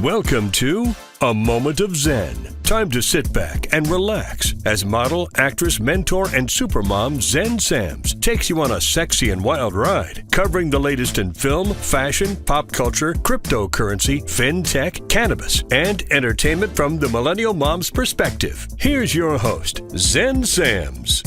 Welcome to A Moment of Zen. Time to sit back and relax as model, actress, mentor, and supermom Xen Sams takes you on a sexy and wild ride, covering the latest in film, fashion, pop culture, cryptocurrency, FemTech, cannabis, and entertainment from the millennial mom's perspective. Here's your host, Xen Sams.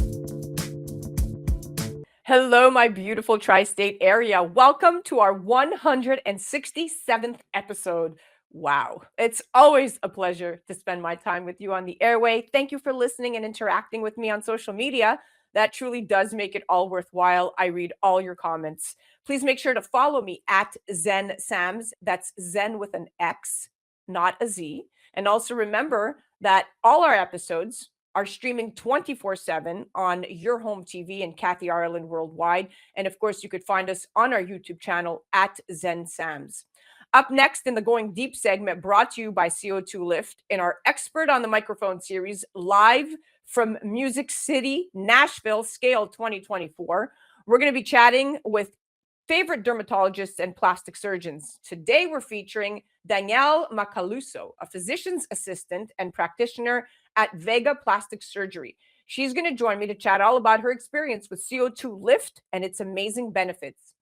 Hello, my beautiful tri-state area. Welcome to our 167th episode. Wow. It's always a pleasure to spend my time with you on the airway. Thank you for listening and interacting with me on social media. That truly does make it all worthwhile. I read all your comments. Please make sure to follow me at Xen Sams. That's Zen with an X, not a Z. And also remember that all our episodes are streaming 24/7 on your home TV and Kathy Ireland worldwide. And of course, you could find us on our YouTube channel at Xen Sams. Up next in the Going Deep segment, brought to you by CO2 Lift, in our Expert on the Microphone series, live from Music City Nashville SCALE 2024, we're going to be chatting with favorite dermatologists and plastic surgeons. Today, we're featuring Danielle Macaluso, a physician's assistant and practitioner at Vega Plastic Surgery. She's going to join me to chat all about her experience with CO2 Lift and its amazing benefits.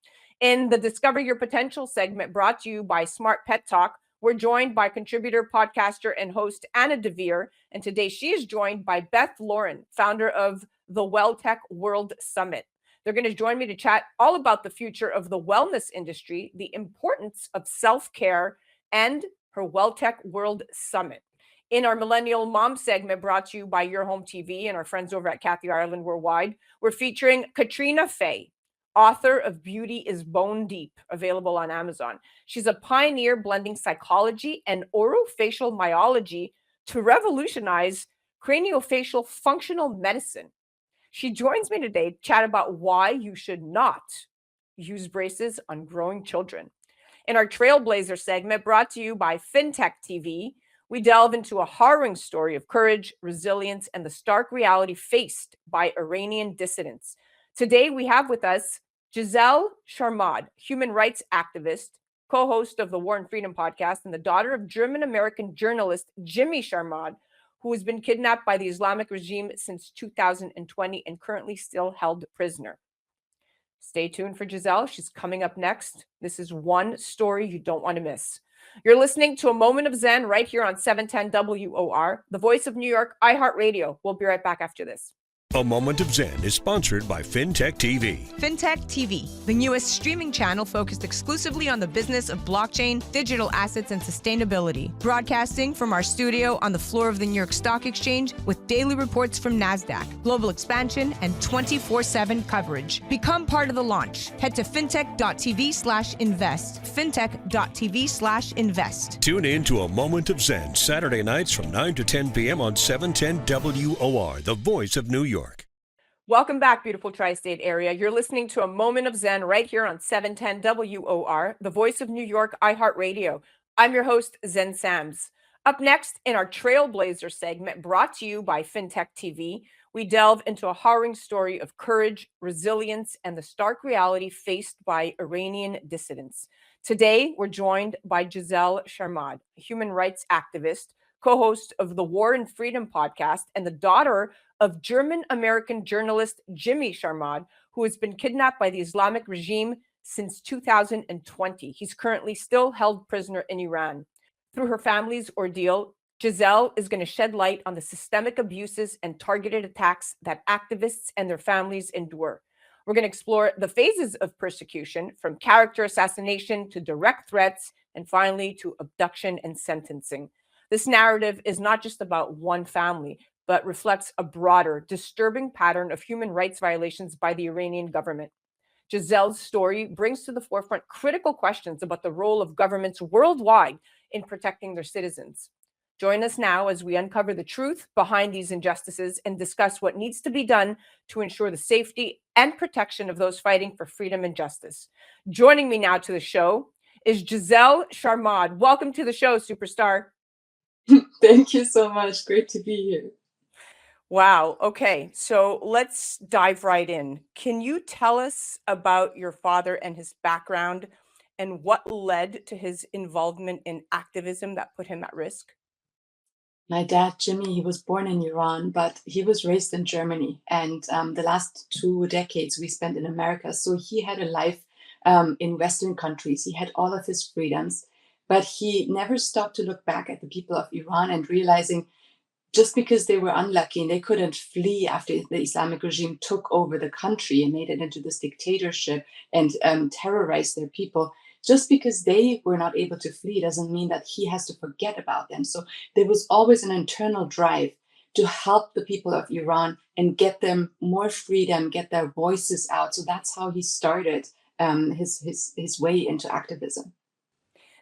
In the Discover Your Potential segment, brought to you by Smart Pet Talk, we're joined by contributor, podcaster, and host Anna Devere. And today she is joined by Beth Lauren, founder of the WellTech World Summit. They're going to join me to chat all about the future of the wellness industry, the importance of self-care, and her WellTech World Summit. In our Millennial Mom segment, brought to you by Your Home TV and our friends over at Kathy Ireland Worldwide, we're featuring Katrina Fay, author of Beauty is Bone Deep, available on Amazon. She's a pioneer blending psychology and orofacial myology to revolutionize craniofacial functional medicine. She joins me today to chat about why you should not use braces on growing children. In our Trailblazer segment, brought to you by FemTech TV, we delve into a harrowing story of courage, resilience, and the stark reality faced by Iranian dissidents. Today, we have with us Gazelle Sharmahd, human rights activist, co-host of the War and Freedom podcast, and the daughter of German-American journalist Jimmy Sharmahd, who has been kidnapped by the Islamic regime since 2020 and currently still held prisoner. Stay tuned for Gazelle. She's coming up next. This is one story you don't want to miss. You're listening to A Moment of Zen right here on 710 WOR, the voice of New York, iHeartRadio. We'll be right back after this. A Moment of Zen is sponsored by FemTech TV. FemTech TV, the newest streaming channel focused exclusively on the business of blockchain, digital assets, and sustainability. Broadcasting from our studio on the floor of the New York Stock Exchange with daily reports from NASDAQ, global expansion, and 24/7 coverage. Become part of the launch. Head to fintech.tv/invest. fintech.tv/invest. Tune in to A Moment of Zen, Saturday nights from 9 to 10 p.m. on 710 WOR, the voice of New York. Welcome back, beautiful tri-state area. You're listening to A Moment of Zen right here on 710 WOR, the voice of New York, iHeartRadio. I'm your host, Xen Sams. Up next in our Trailblazer segment, brought to you by FemTech TV, we delve into a harrowing story of courage, resilience, and the stark reality faced by Iranian dissidents. Today, we're joined by Gazelle Sharmahd, a human rights activist, co-host of the War and Freedom podcast, and the daughter of German-American journalist Jimmy Sharmahd, who has been kidnapped by the Islamic regime since 2020. He's currently still held prisoner in Iran. Through her family's ordeal, Gazelle is going to shed light on the systemic abuses and targeted attacks that activists and their families endure. We're going to explore the phases of persecution, from character assassination to direct threats, and finally to abduction and sentencing. This narrative is not just about one family, but reflects a broader, disturbing pattern of human rights violations by the Iranian government. Gazelle's story brings to the forefront critical questions about the role of governments worldwide in protecting their citizens. Join us now as we uncover the truth behind these injustices and discuss what needs to be done to ensure the safety and protection of those fighting for freedom and justice. Joining me now to the show is Gazelle Sharmahd. Welcome to the show, superstar. Thank you so much. Great to be here. Wow. Okay. So let's dive right in. Can you tell us about your father and his background and what led to his involvement in activism that put him at risk? My dad, Jimmy, he was born in Iran, but he was raised in Germany. And the last 2 decades we spent in America. So he had a life in Western countries. He had all of his freedoms, but he never stopped to look back at the people of Iran and realizing just because they were unlucky and they couldn't flee after the Islamic regime took over the country and made it into this dictatorship and terrorized their people, just because they were not able to flee doesn't mean that he has to forget about them. So there was always an internal drive to help the people of Iran and get them more freedom, get their voices out. So that's how he started his way into activism.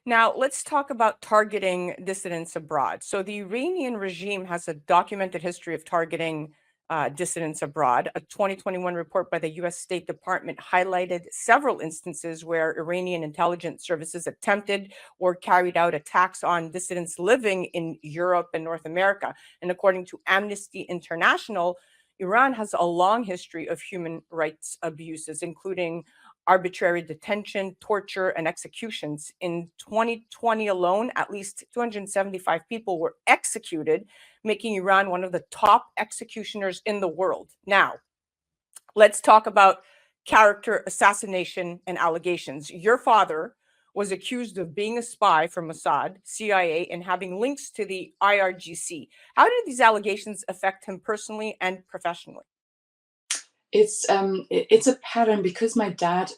Now, let's talk about targeting dissidents abroad. So, the Iranian regime has a documented history of targeting dissidents abroad. A 2021 report by the US State Department highlighted several instances where Iranian intelligence services attempted or carried out attacks on dissidents living in Europe and North America. And according to Amnesty International, Iran has a long history of human rights abuses, including arbitrary detention, torture, and executions. In 2020 alone, at least 275 people were executed, making Iran one of the top executioners in the world. Now, let's talk about character assassination and allegations. Your father was accused of being a spy for Mossad, CIA, and having links to the IRGC. How did these allegations affect him personally and professionally? It's a pattern because my dad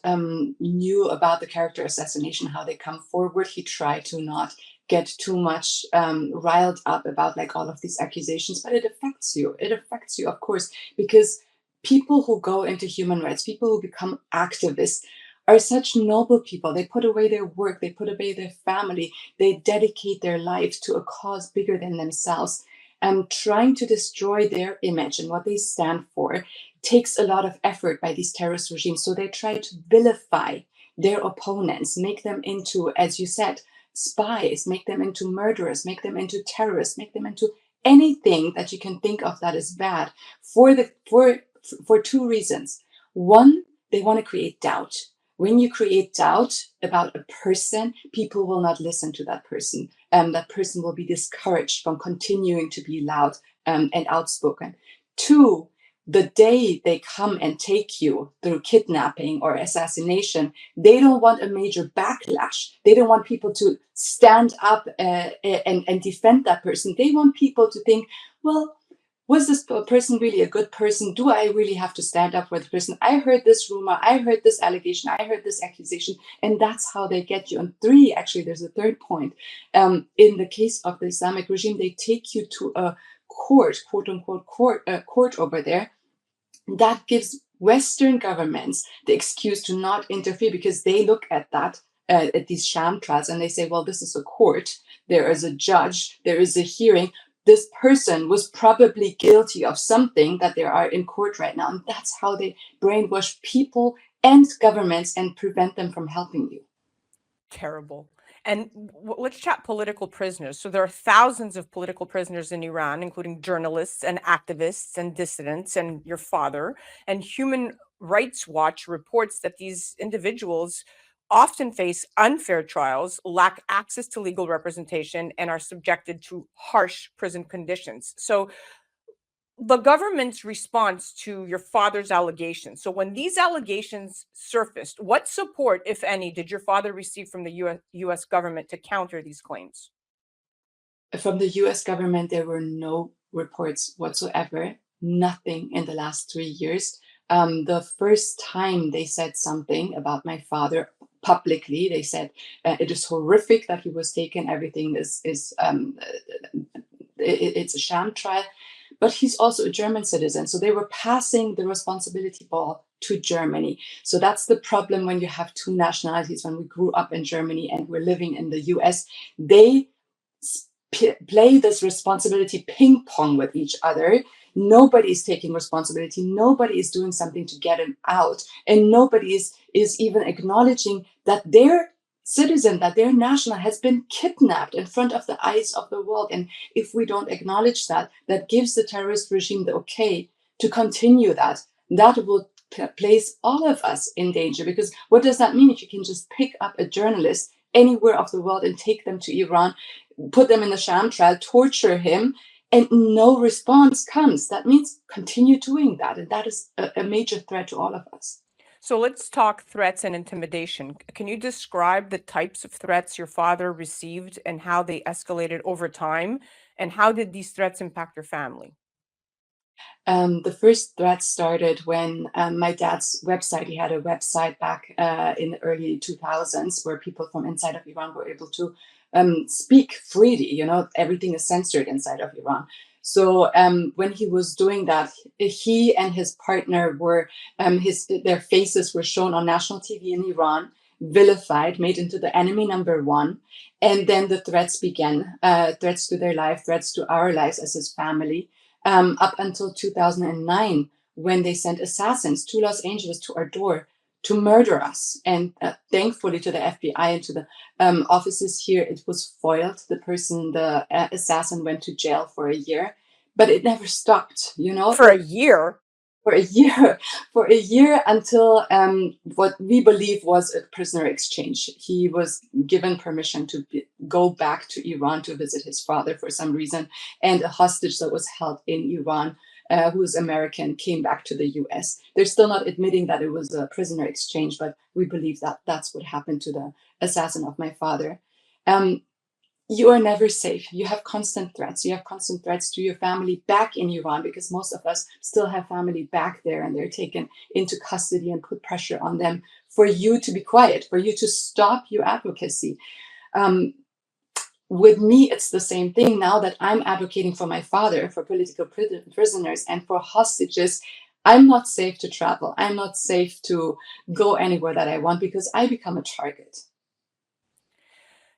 knew about the character assassination, how they come forward. He tried to not get too much riled up about like all of these accusations, but it affects you. It affects you, of course, because people who go into human rights, people who become activists, are such noble people. They put away their work, they put away their family, they dedicate their lives to a cause bigger than themselves. And trying to destroy their image and what they stand for takes a lot of effort by these terrorist regimes. So they try to vilify their opponents, make them into, as you said, spies, make them into murderers, make them into terrorists, make them into anything that you can think of that is bad for two reasons. One, they want to create doubt. When you create doubt about a person, people will not listen to that person. That person will be discouraged from continuing to be loud and outspoken. Two, the day they come and take you through kidnapping or assassination, they don't want a major backlash. They don't want people to stand up and defend that person. They want people to think, well, was this person really a good person? Do I really have to stand up for the person? I heard this rumor, I heard this allegation, I heard this accusation, and that's how they get you. And three, actually, there's a third point. In the case of the Islamic regime, they take you to a court, quote unquote, court over there that gives Western governments the excuse to not interfere because they look at that, at these sham trials, and they say, well, this is a court, there is a judge, there is a hearing. This person was probably guilty of something that they are in court right now. And that's how they brainwash people and governments and prevent them from helping you. Terrible. And let's chat political prisoners. So there are thousands of political prisoners in Iran, including journalists and activists and dissidents and your father. And Human Rights Watch reports that these individuals often face unfair trials, lack access to legal representation, and are subjected to harsh prison conditions. So the government's response to your father's allegations. So when these allegations surfaced, what support, if any, did your father receive from the US government to counter these claims? From the US government, there were no reports whatsoever, nothing in the last 3 years. The first time they said something about my father publicly, they said it is horrific that he was taken. Everything it's a sham trial. But he's also a German citizen. So they were passing the responsibility ball to Germany. So that's the problem when you have two nationalities. When we grew up in Germany and we're living in the US, they play this responsibility ping pong with each other. Nobody is taking responsibility. Nobody is doing something to get him out. And nobody is even acknowledging that their citizen, that their national has been kidnapped in front of the eyes of the world. And if we don't acknowledge that, that gives the terrorist regime the okay to continue that. That will place all of us in danger. Because what does that mean if you can just pick up a journalist anywhere of the world and take them to Iran, put them in a sham trial, torture him, and no response comes? That means continue doing that. And that is a major threat to all of us. So let's talk threats and intimidation. Can you describe the types of threats your father received and how they escalated over time? And how did these threats impact your family? The first threat started when my dad's website, he had a website back in the early 2000s where people from inside of Iran were able to speak freely. You know, everything is censored inside of Iran. So when he was doing that, he and his partner were, their faces were shown on national TV in Iran, vilified, made into the enemy number one. And then the threats began, threats to their life, threats to our lives as his family. Up until 2009, when they sent assassins to Los Angeles to our door to murder us. And thankfully to the FBI and to the offices here, it was foiled. The assassin went to jail for a year, but it never stopped, you know? For a year? For a year until what we believe was a prisoner exchange. He was given permission to go back to Iran to visit his father for some reason, and a hostage that was held in Iran, who is American, came back to the US. They're still not admitting that it was a prisoner exchange, but we believe that that's what happened to the assassin of my father. You are never safe. You have constant threats. You have constant threats to your family back in Iran, because most of us still have family back there, and they're taken into custody and put pressure on them for you to be quiet, for you to stop your advocacy. With me, it's the same thing. Now that I'm advocating for my father, for political prisoners, and for hostages, I'm not safe to travel. I'm not safe to go anywhere that I want, because I become a target.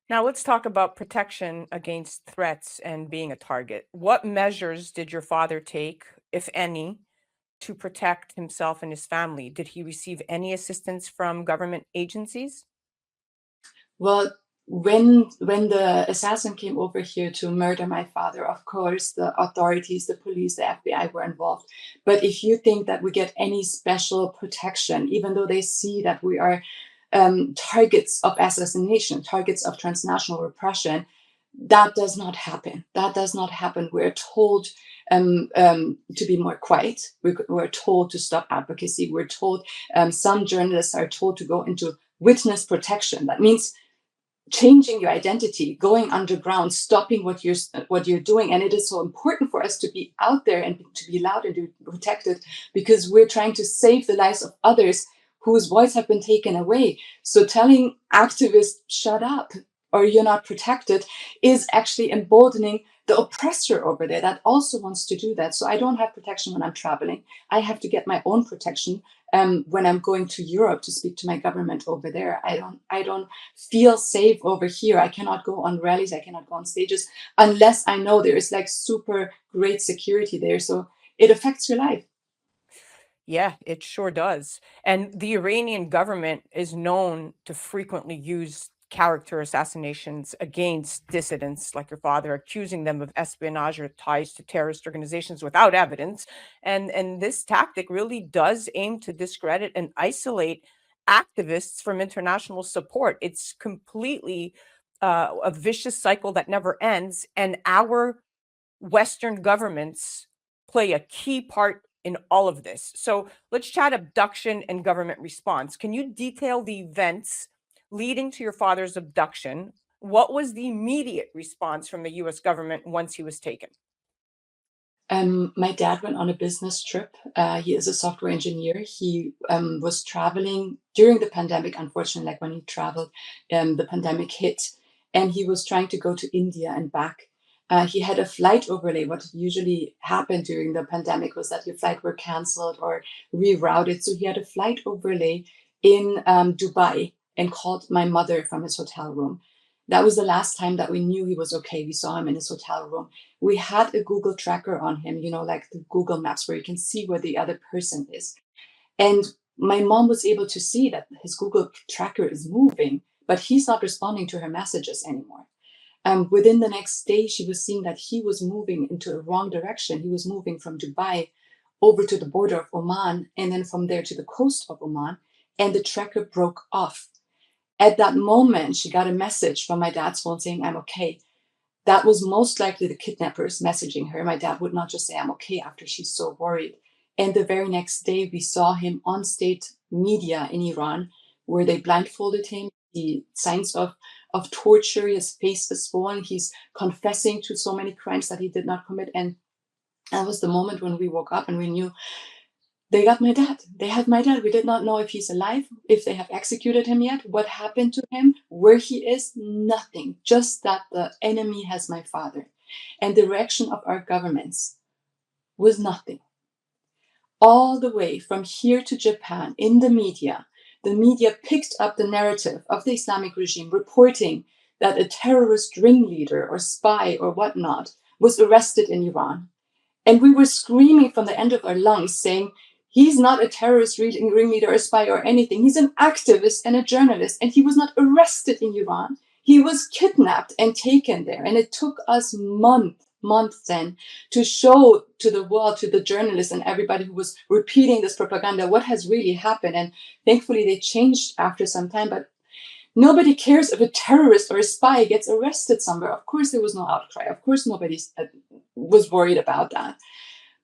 Now let's talk about protection against threats and being a target. What measures did your father take, if any, to protect himself and his family? Did he receive any assistance from government agencies? Well, when the assassin came over here to murder my father, of course, the authorities, the police, the FBI were involved. But if you think that we get any special protection, even though they see that we are targets of assassination, targets of transnational repression, that does not happen. That does not happen. We're told to be more quiet. We're told to stop advocacy. We're told, some journalists are told to go into witness protection. That means changing your identity, going underground, stopping what you're doing. And it is so important for us to be out there and to be loud and to be protected, because we're trying to save the lives of others whose voice have been taken away. So telling activists, shut up, or you're not protected, is actually emboldening the oppressor over there that also wants to do that. So I don't have protection when I'm traveling. I have to get my own protection when I'm going to Europe to speak to my government over there. I don't feel safe over here. I cannot go on rallies. I cannot go on stages unless I know there is like super great security there. So it affects your life. Yeah, it sure does. And the Iranian government is known to frequently use character assassinations against dissidents like your father, accusing them of espionage or ties to terrorist organizations without evidence. And this tactic really does aim to discredit and isolate activists from international support. It's completely a vicious cycle that never ends. And our Western governments play a key part in all of this. So let's chat abduction and government response. Can you detail the events leading to your father's abduction? What was the immediate response from the US government once he was taken? My dad went on a business trip. He is a software engineer. He was traveling during the pandemic. Unfortunately, like when he traveled, the pandemic hit, and he was trying to go to India and back. He had a flight overlay. What usually happened during the pandemic was that your flight were canceled or rerouted. So he had a flight overlay in Dubai and called my mother from his hotel room. That was the last time that we knew he was okay. We saw him in his hotel room. We had a Google tracker on him, you know, like the Google Maps, where you can see where the other person is. And my mom was able to see that his Google tracker is moving, but he's not responding to her messages anymore. Within the next day, she was seeing that he was moving into a wrong direction. He was moving from Dubai over to the border of Oman, and then from there to the coast of Oman, and the tracker broke off. At that moment, she got a message from my dad's phone saying, "I'm okay." That was most likely the kidnappers messaging her. My dad would not just say, "I'm okay," after she's so worried. And the very next day, we saw him on state media in Iran, where they blindfolded him. The signs of torture, his face is swollen. He's confessing to so many crimes that he did not commit. And that was the moment when we woke up and we knew they got my dad. They have my dad. We did not know if he's alive, if they have executed him yet, what happened to him, where he is, nothing. Just that the enemy has my father. And the reaction of our governments was nothing. All the way from here to Japan, in the media picked up the narrative of the Islamic regime reporting that a terrorist ringleader or spy or whatnot was arrested in Iran. And we were screaming from the end of our lungs saying, he's not a terrorist ringleader or spy or anything. He's an activist and a journalist, and he was not arrested in Iran. He was kidnapped and taken there. And it took us months then to show to the world, to the journalists and everybody who was repeating this propaganda, what has really happened. And thankfully they changed after some time, but nobody cares if a terrorist or a spy gets arrested somewhere. Of course, there was no outcry. Of course, nobody was worried about that,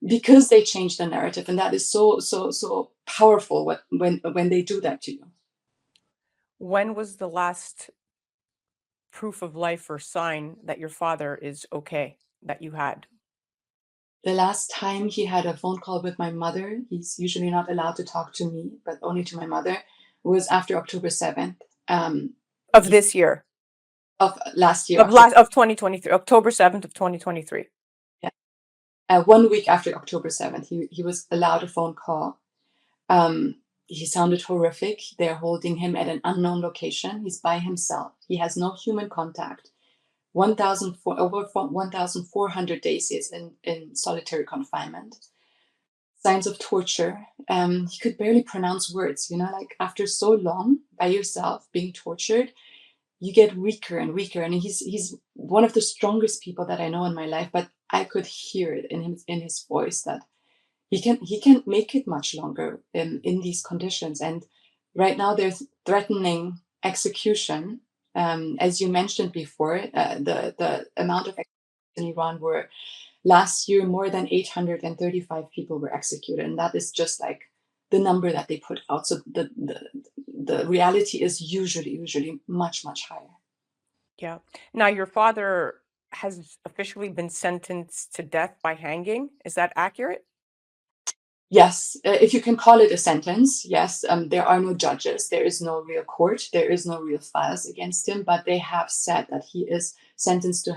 because they changed the narrative. And that is so powerful when they do that to you. When was the last proof of life or sign that your father is okay that you had? The last time he had a phone call with my mother, he's usually not allowed to talk to me, but only to my mother, was after October 7th. Of this year? Of last year. Of 2023, October 7th of 2023. Yeah. 1 week after October 7th, he was allowed a phone call. He sounded horrific. They're holding him at an unknown location. He's by himself. He has no human contact. Over 1,400 days he is in solitary confinement. Signs of torture. He could barely pronounce words, like after so long by yourself being tortured, you get weaker and weaker. And he's one of the strongest people that I know in my life, but I could hear it in his voice that he can't make it much longer in these conditions. And right now they're threatening execution. As you mentioned before, the amount of executions in Iran were last year more than 835 people were executed, and that is just like the number that they put out. So the reality is usually much higher. Yeah. Now your father has officially been sentenced to death by hanging. Is that accurate? Yes, if you can call it a sentence, yes. There are no judges. There is no real court. There is no real files against him, but they have said that he is sentenced to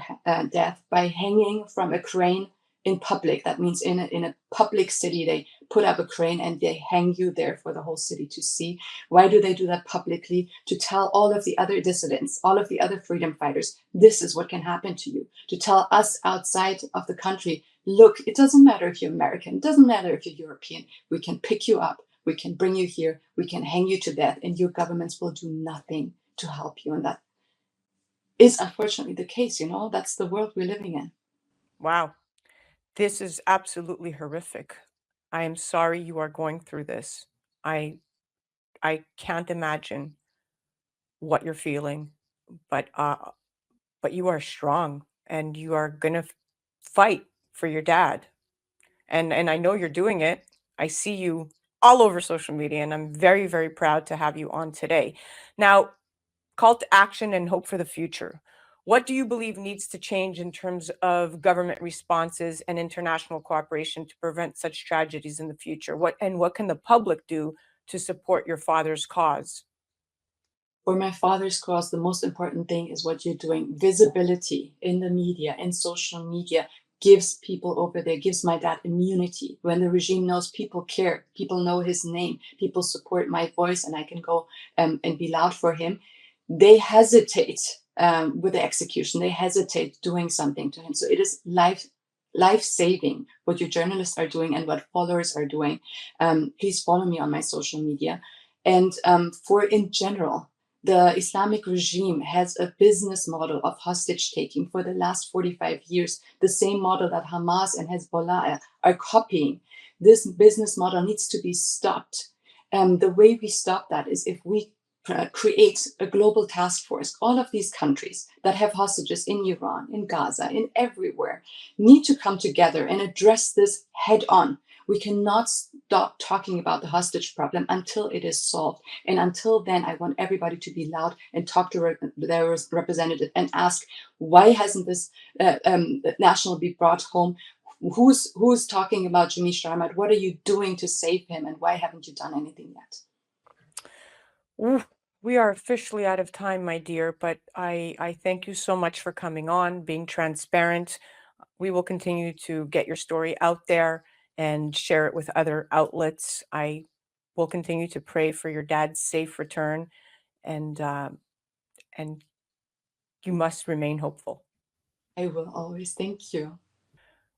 death by hanging from a crane in public. That means in a public city, they put up a crane and they hang you there for the whole city to see. Why do they do that publicly? To tell all of the other dissidents, all of the other freedom fighters, this is what can happen to you. To tell us outside of the country, look, it doesn't matter if you're American, it doesn't matter if you're European, we can pick you up, we can bring you here, we can hang you to death, and your governments will do nothing to help you. And that is unfortunately the case, that's the world we're living in. Wow. This is absolutely horrific. I am sorry you are going through this. I can't imagine what you're feeling, but you are strong and you are gonna fight for your dad. And I know you're doing it. I see you all over social media, and I'm very, very proud to have you on today. Now, call to action and hope for the future. What do you believe needs to change in terms of government responses and international cooperation to prevent such tragedies in the future? What can the public do to support your father's cause? For my father's cause, the most important thing is what you're doing. Visibility in the media, in social media, gives people over there, gives my dad immunity. When the regime knows people care, people know his name, people support my voice, and I can go and be loud for him, they hesitate with the execution. They hesitate doing something to him. So it is life-saving what your journalists are doing and what followers are doing. Please follow me on my social media. And for in general, the Islamic regime has a business model of hostage taking for the last 45 years, the same model that Hamas and Hezbollah are copying. This business model needs to be stopped. The way we stop that is if we create a global task force. All of these countries that have hostages in Iran, in Gaza, in everywhere, need to come together and address this head on. We cannot stop talking about the hostage problem until it is solved. And until then, I want everybody to be loud and talk to their representative and ask, why hasn't this national be brought home? Who's talking about Jimmy Sharmahd? What are you doing to save him? And why haven't you done anything yet? Ooh, we are officially out of time, my dear, but I thank you so much for coming on, being transparent. We will continue to get your story out there and share it with other outlets. I will continue to pray for your dad's safe return, and you must remain hopeful. I will always. Thank you.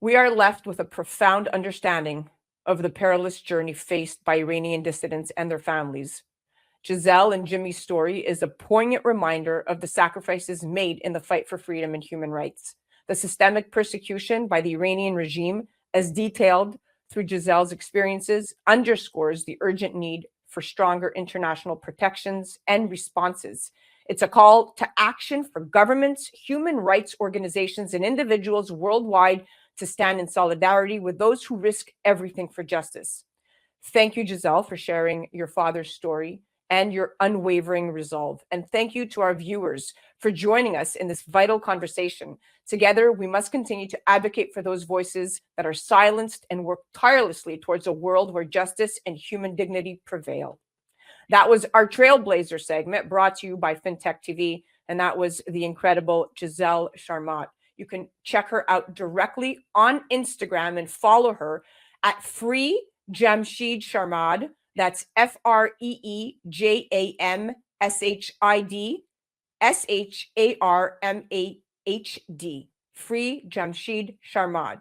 We are left with a profound understanding of the perilous journey faced by Iranian dissidents and their families. Gazelle and Jimmy's story is a poignant reminder of the sacrifices made in the fight for freedom and human rights. The systemic persecution by the Iranian regime, as detailed through Gazelle's experiences, underscores the urgent need for stronger international protections and responses. It's a call to action for governments, human rights organizations, and individuals worldwide to stand in solidarity with those who risk everything for justice. Thank you, Gazelle, for sharing your father's story and your unwavering resolve. And thank you to our viewers for joining us in this vital conversation. Together, we must continue to advocate for those voices that are silenced and work tirelessly towards a world where justice and human dignity prevail. That was our Trailblazer segment brought to you by FemTech TV, and that was the incredible Gazelle Sharmahd. You can check her out directly on Instagram and follow her at Free Jamshid Sharmahd. That's FreeJamshid Sharmahd. Free Jamshid Sharmahd.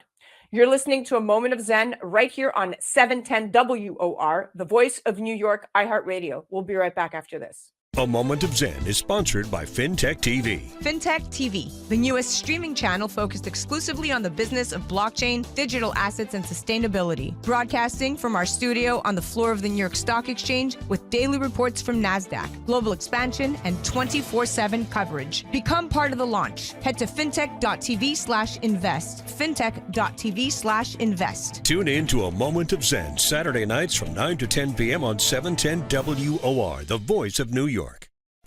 You're listening to A Moment of Zen right here on 710 WOR, the voice of New York, iHeartRadio. We'll be right back after this. A Moment of Zen is sponsored by FemTech TV. FemTech TV, the newest streaming channel focused exclusively on the business of blockchain, digital assets, and sustainability. Broadcasting from our studio on the floor of the New York Stock Exchange with daily reports from NASDAQ, global expansion, and 24/7 coverage. Become part of the launch. Head to fintech.tv/invest. fintech.tv/invest. Tune in to A Moment of Zen Saturday nights from 9 to 10 p.m. on 710 WOR, the voice of New York.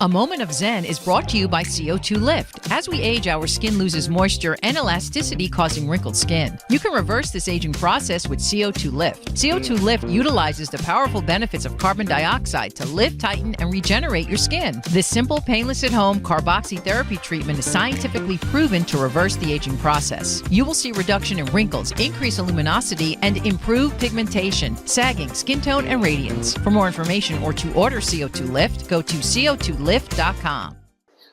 A Moment of Zen is brought to you by CO2 Lift. As we age, our skin loses moisture and elasticity, causing wrinkled skin. You can reverse this aging process with CO2 Lift. CO2 Lift utilizes the powerful benefits of carbon dioxide to lift, tighten, and regenerate your skin. This simple, painless at-home carboxytherapy treatment is scientifically proven to reverse the aging process. You will see reduction in wrinkles, increase in luminosity, and improve pigmentation, sagging, skin tone, and radiance. For more information or to order CO2 Lift, go to CO2Lift.com.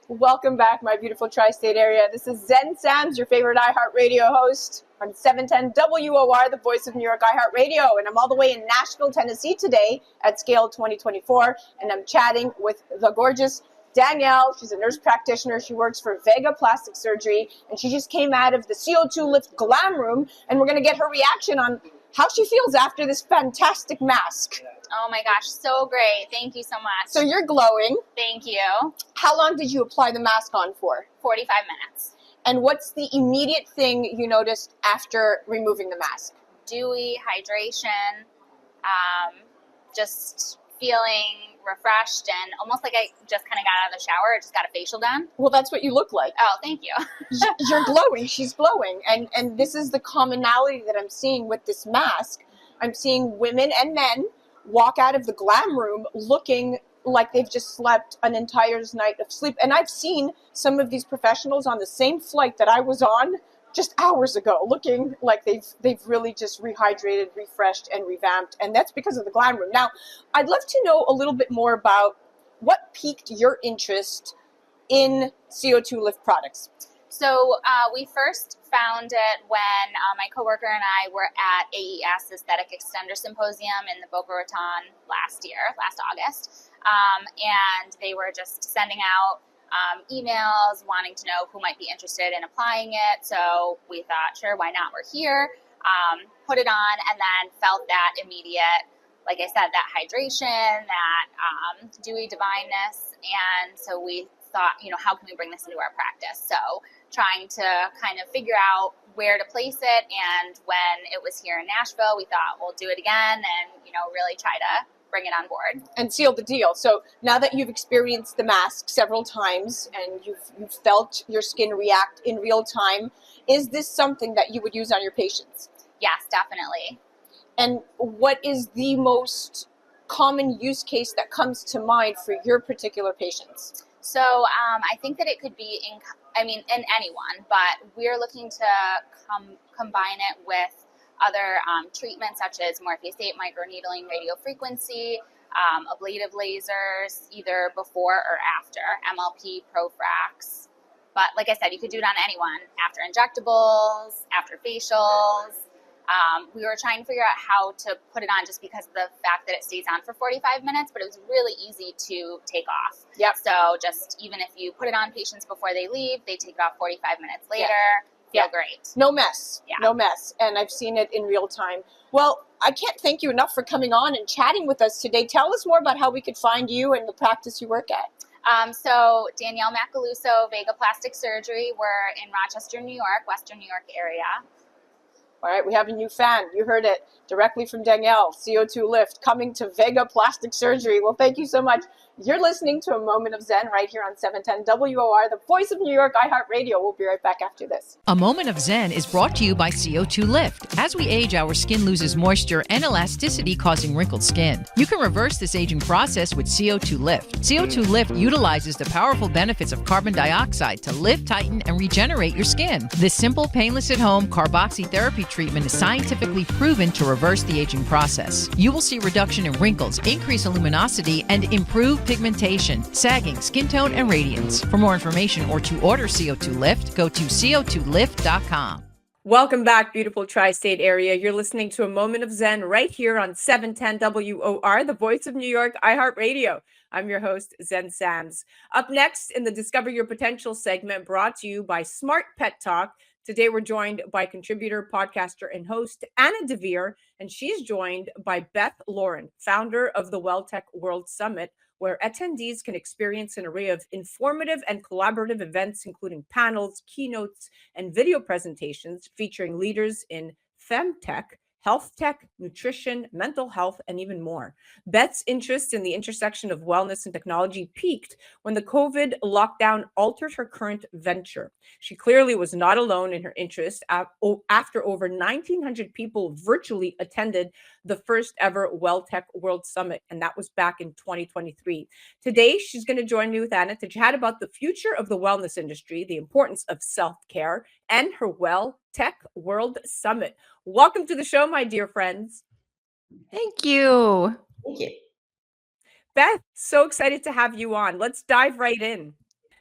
Welcome back, my beautiful tri-state area. This is Zen Sams, your favorite iHeartRadio host on 710 WOR, the voice of New York, iHeartRadio. And I'm all the way in Nashville, Tennessee today at Scale 2024. And I'm chatting with the gorgeous Danielle. She's a nurse practitioner. She works for Vega Plastic Surgery. And she just came out of the CO2 Lift Glam Room. And we're going to get her reaction on how she feels after this fantastic mask. Oh my gosh, so great. Thank you so much. So you're glowing. Thank you. How long did you apply the mask on for? 45 minutes. And what's the immediate thing you noticed after removing the mask? Dewy, hydration, just feeling refreshed and almost like I just kind of got out of the shower. I just got a facial done. Well, that's what you look like. Oh, thank you. You're glowing. She's glowing. And this is the commonality that I'm seeing with this mask. I'm seeing women and men walk out of the glam room looking like they've just slept an entire night of sleep. And I've seen some of these professionals on the same flight that I was on just hours ago, looking like they've really just rehydrated, refreshed, and revamped. And that's because of the glam room. Now, I'd love to know a little bit more about what piqued your interest in CO2 Lift products. So we first found it when my coworker and I were at AES Aesthetic Extender Symposium in the Boca Raton last August. and they were just sending out emails wanting to know who might be interested in applying it. So we thought, sure, why not? We're here. Put it on, and then felt that immediate, like I said, that hydration, that dewy divineness. And so we thought, how can we bring this into our practice? So trying to kind of figure out where to place it. And when it was here in Nashville, we thought we'll do it again and, really try to bring it on board. And seal the deal. So now that you've experienced the mask several times and you've felt your skin react in real time, is this something that you would use on your patients? Yes, definitely. And what is the most common use case that comes to mind for your particular patients? So I think that it could be in anyone, but we're looking to combine it with other treatments such as Morpheus8 microneedling, radiofrequency, ablative lasers, either before or after, MLP, Profrax. But like I said, you could do it on anyone, after injectables, after facials. We were trying to figure out how to put it on just because of the fact that it stays on for 45 minutes, but it was really easy to take off. Yep. So just even if you put it on patients before they leave, they take it off 45 minutes later. Feel great. No mess. Yeah. No mess. And I've seen it in real time. Well, I can't thank you enough for coming on and chatting with us today. Tell us more about how we could find you and the practice you work at. So Danielle Macaluso, Vega Plastic Surgery. We're in Rochester, New York, Western New York area. All right, we have a new fan. You heard it directly from Danielle. CO2 Lift coming to Vega Plastic Surgery. Well, thank you so much. You're listening to A Moment of Zen right here on 710 WOR, the voice of New York, iHeartRadio. We'll be right back after this. A Moment of Zen is brought to you by CO2 Lift. As we age, our skin loses moisture and elasticity, causing wrinkled skin. You can reverse this aging process with CO2 Lift. CO2 Lift utilizes the powerful benefits of carbon dioxide to lift, tighten, and regenerate your skin. This simple, painless at-home carboxytherapy treatment is scientifically proven to reverse the aging process. You will see reduction in wrinkles, increase in luminosity, and improve pigmentation, sagging, skin tone, and radiance. For more information or to order CO2 Lift, go to co2lift.com. Welcome back, beautiful tri-state area. You're listening to A Moment of Zen right here on 710 WOR, the voice of New York, iHeartRadio. I'm your host, Zen Sams. Up next in the Discover Your Potential segment, brought to you by Smart Pet Talk. Today, we're joined by contributor, podcaster, and host Anna Devere, and she's joined by Beth Lauren, founder of the WellTech World Summit, where attendees can experience an array of informative and collaborative events, including panels, keynotes, and video presentations featuring leaders in FemTech, health tech, nutrition, mental health, and even more. Beth's interest in the intersection of wellness and technology peaked when the COVID lockdown altered her current venture. She clearly was not alone in her interest after over 1,900 people virtually attended the first ever WellTech World Summit, and that was back in 2023. Today, she's going to join me with Anna to chat about the future of the wellness industry, the importance of self-care, and her WellTech World Summit. Welcome to the show, my dear friends. Thank you. Thank you. Beth, so excited to have you on. Let's dive right in.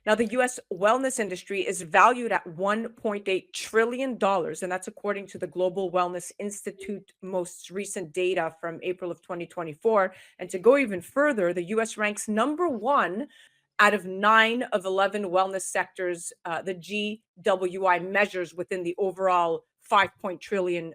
Now, the U.S. wellness industry is valued at $1.8 trillion, and that's according to the Global Wellness Institute most recent data from April of 2024. And to go even further, the U.S. ranks number one out of 9 of 11 wellness sectors the GWI measures within the overall $5 trillion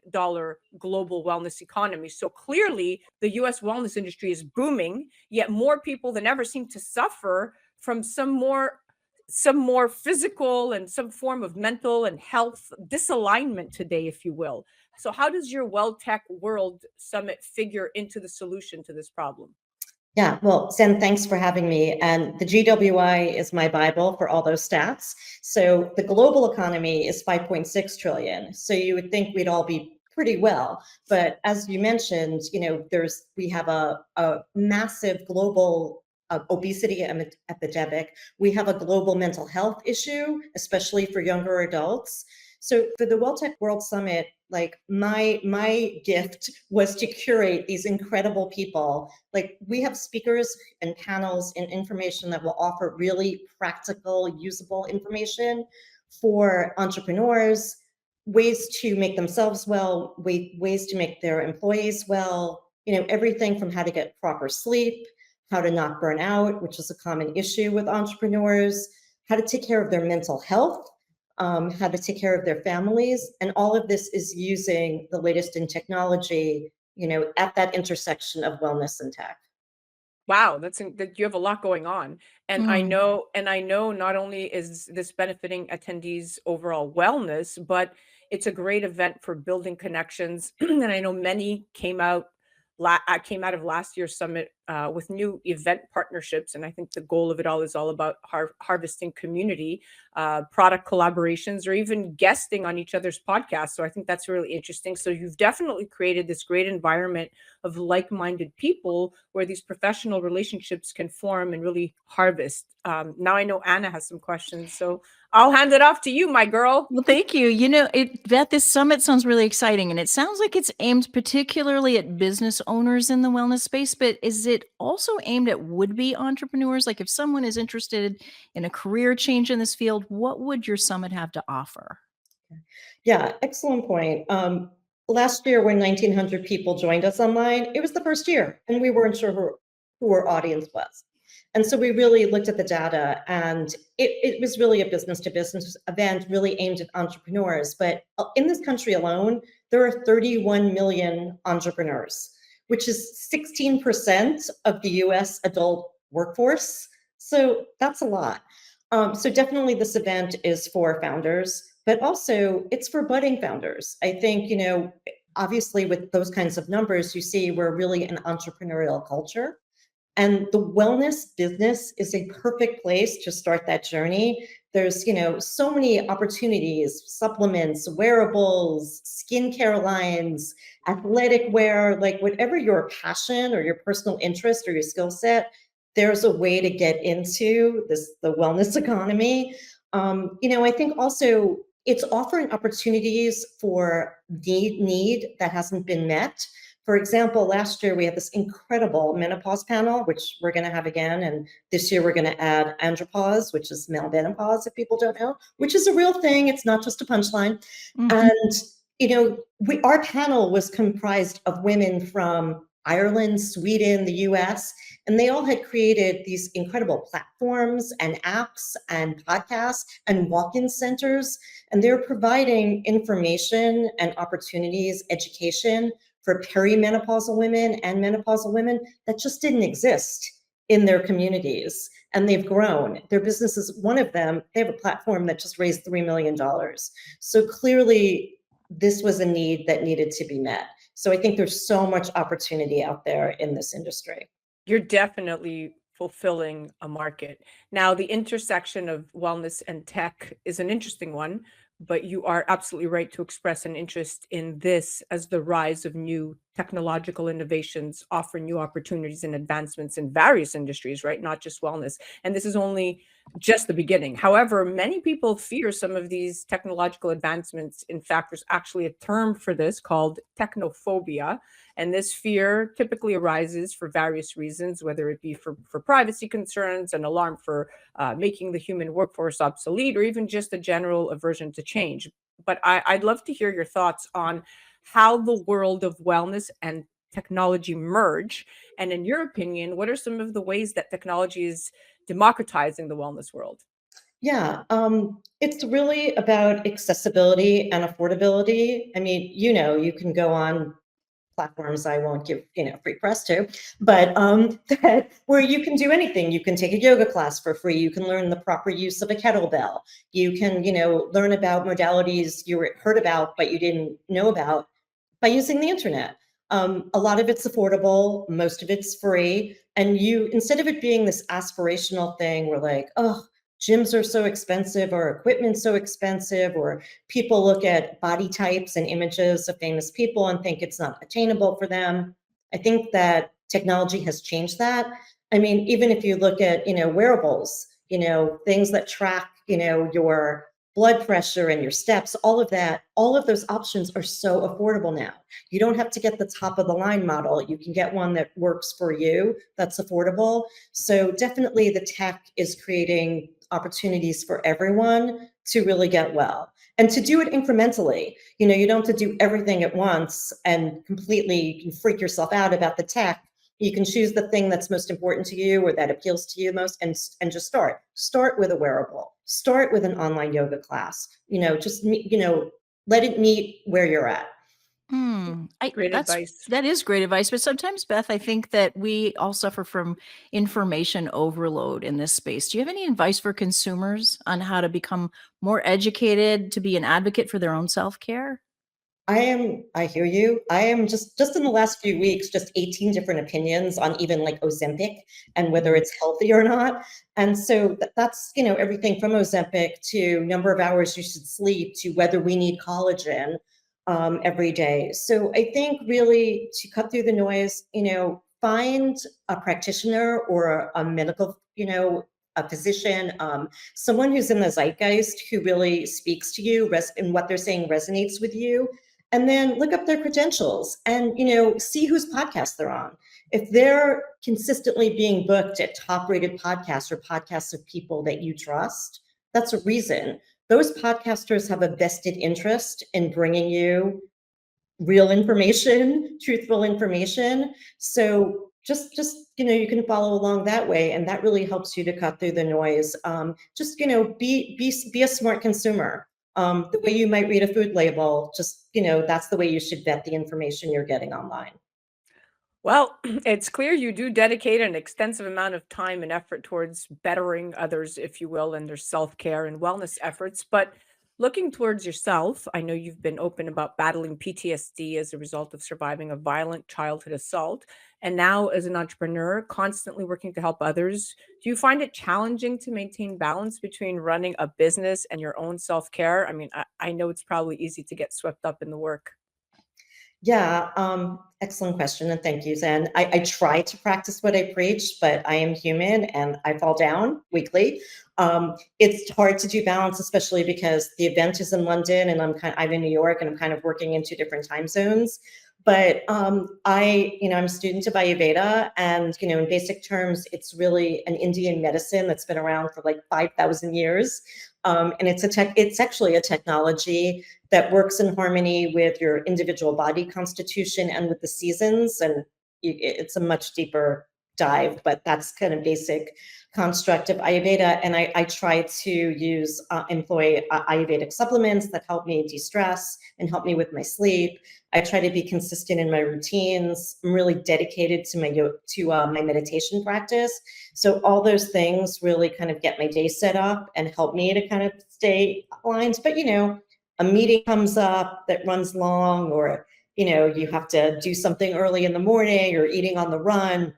global wellness economy. So clearly, the U.S. wellness industry is booming, yet more people than ever seem to suffer from some more physical and some form of mental and health disalignment today, if you will. So how does your WellTech World Summit figure into the solution to this problem? Yeah, well, Zen, thanks for having me. And the GWI is my Bible for all those stats. So the global economy is 5.6 trillion. So you would think we'd all be pretty well. But as you mentioned, we have a massive global obesity epidemic. We have a global mental health issue, especially for younger adults. So for the WellTech World Summit, like my gift was to curate these incredible people. Like we have speakers and panels and information that will offer really practical, usable information for entrepreneurs, ways to make themselves well, ways to make their employees well, everything from how to get proper sleep, how to not burn out, which is a common issue with entrepreneurs, how to take care of their mental health, how to take care of their families. And all of this is using the latest in technology, at that intersection of wellness and tech. Wow, that you have a lot going on. And I know not only is this benefiting attendees' overall wellness, but it's a great event for building connections. And I know many came out of last year's summit with new event partnerships. And I think the goal of it all is all about harvesting community, product collaborations, or even guesting on each other's podcasts. So I think that's really interesting. So you've definitely created this great environment of like-minded people where these professional relationships can form and really harvest. Now I know Anna has some questions, so I'll hand it off to you, my girl. Well, thank you. Beth, this summit sounds really exciting, and it sounds like it's aimed particularly at business owners in the wellness space, but is it also aimed at would-be entrepreneurs? Like if someone is interested in a career change in this field, what would your summit have to offer? Yeah, excellent point. Last year, when 1,900 people joined us online, it was the first year, and we weren't sure who our audience was. And so we really looked at the data, and it was really a business-to-business event, really aimed at entrepreneurs. But in this country alone, there are 31 million entrepreneurs, which is 16% of the US adult workforce. So that's a lot. So definitely this event is for founders, but also it's for budding founders. I think, obviously with those kinds of numbers, you see we're really an entrepreneurial culture. And the wellness business is a perfect place to start that journey. There's, so many opportunities, supplements, wearables, skincare lines, athletic wear, like whatever your passion or your personal interest or your skill set, there's a way to get into the wellness economy. I think also it's offering opportunities for need that hasn't been met. For example, last year we had this incredible menopause panel, which we're going to have again. And this year we're going to add andropause, which is male menopause, if people don't know, which is a real thing. It's not just a punchline. And, our panel was comprised of women from Ireland, Sweden, the US, and they all had created these incredible platforms and apps and podcasts and walk-in centers. And they're providing information and opportunities, education for perimenopausal women and menopausal women that just didn't exist in their communities. And they've grown. Their business is one of them. They have a platform that just raised $3 million. So clearly, this was a need that needed to be met. So I think there's so much opportunity out there in this industry. You're definitely fulfilling a market. Now, the intersection of wellness and tech is an interesting one, but you are absolutely right to express an interest in this as the rise of new technological innovations offer new opportunities and advancements in various industries, right? Not just wellness. And this is only just the beginning. However, many people fear some of these technological advancements. In fact, there's actually a term for this called technophobia. And this fear typically arises for various reasons, whether it be for privacy concerns, an alarm for making the human workforce obsolete, or even just a general aversion to change. But I'd love to hear your thoughts on how the world of wellness and technology merge. And in your opinion, what are some of the ways that technology is democratizing the wellness world? Yeah, it's really about accessibility and affordability. I mean, you can go on platforms I won't give, free press to, but that where you can do anything. You can take a yoga class for free. You can learn the proper use of a kettlebell. You can, learn about modalities you heard about, but you didn't know about by using the internet. A lot of it's affordable. Most of it's free. And instead of it being this aspirational thing where like, oh, gyms are so expensive or equipment's so expensive, or people look at body types and images of famous people and think it's not attainable for them. I think that technology has changed that. I mean, even if you look at, wearables, things that track, your blood pressure and your steps, all of those options are so affordable now. You don't have to get the top of the line model. You can get one that works for you, that's affordable. So definitely the tech is creating opportunities for everyone to really get well and to do it incrementally. You don't have to do everything at once and completely freak yourself out about the tech. You can choose the thing that's most important to you or that appeals to you most, and just start with a wearable, start with an online yoga class, just, let it meet where you're at. Great advice. That is great advice. But sometimes, Beth, I think that we all suffer from information overload in this space. Do you have any advice for consumers on how to become more educated, to be an advocate for their own self-care? I hear you. I am just in the last few weeks, just 18 different opinions on even like Ozempic and whether it's healthy or not. And so that's, everything from Ozempic to number of hours you should sleep to whether we need collagen every day. So I think really to cut through the noise, find a practitioner or a medical, a physician, someone who's in the zeitgeist who really speaks to you and what they're saying resonates with you. And then look up their credentials and, see whose podcast they're on. If they're consistently being booked at top rated podcasts or podcasts of people that you trust, that's a reason. Those podcasters have a vested interest in bringing you real information, truthful information. So just, you can follow along that way. And that really helps you to cut through the noise. Just, be a smart consumer. The way you might read a food label, just, that's the way you should vet the information you're getting online. Well, it's clear you do dedicate an extensive amount of time and effort towards bettering others, if you will, in their self-care and wellness efforts. But looking towards yourself, I know you've been open about battling PTSD as a result of surviving a violent childhood assault. And now, as an entrepreneur, constantly working to help others, do you find it challenging to maintain balance between running a business and your own self-care? I mean, I know it's probably easy to get swept up in the work. Yeah, excellent question. And thank you, Zen. I try to practice what I preach, but I am human and I fall down weekly. It's hard to do balance, especially because the event is in London and I'm in New York and I'm kind of working in 2 different time zones. But I'm a student of Ayurveda, and in basic terms, it's really an Indian medicine that's been around for like 5,000 years. And it's actually a technology that works in harmony with your individual body constitution and with the seasons. And it's a much deeper dive, but that's kind of basic construct of Ayurveda. And I try to employ Ayurvedic supplements that help me de-stress and help me with my sleep. I try to be consistent in my routines. I'm really dedicated to my meditation practice. So all those things really kind of get my day set up and help me to kind of stay aligned. But a meeting comes up that runs long, or you have to do something early in the morning, or eating on the run.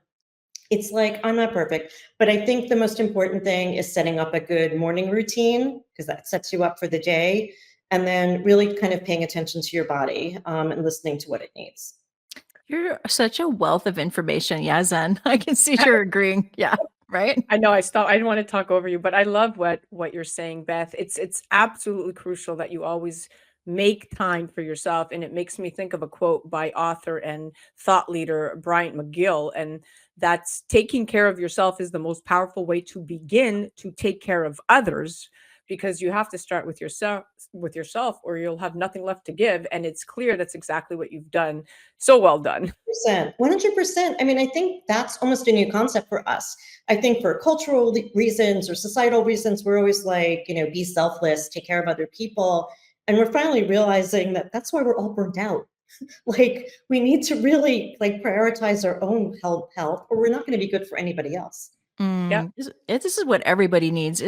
It's like, I'm not perfect, but I think the most important thing is setting up a good morning routine, because that sets you up for the day. And then really kind of paying attention to your body and listening to what it needs. You're such a wealth of information. Yeah, Zen. I can see you're agreeing. Yeah, right? I know I stopped. I didn't want to talk over you, but I love what you're saying, Beth. It's absolutely crucial that you always make time for yourself. And it makes me think of a quote by author and thought leader Bryant McGill. And that's: taking care of yourself is the most powerful way to begin to take care of others, because you have to start with yourself, or you'll have nothing left to give. And it's clear that's exactly what you've done. So well done. 100%. I mean, I think that's almost a new concept for us. I think for cultural reasons or societal reasons, we're always like, be selfless, take care of other people. And we're finally realizing that that's why we're all burnt out. Like, we need to really prioritize our own health, or we're not going to be good for anybody else. Yeah. This is what everybody needs.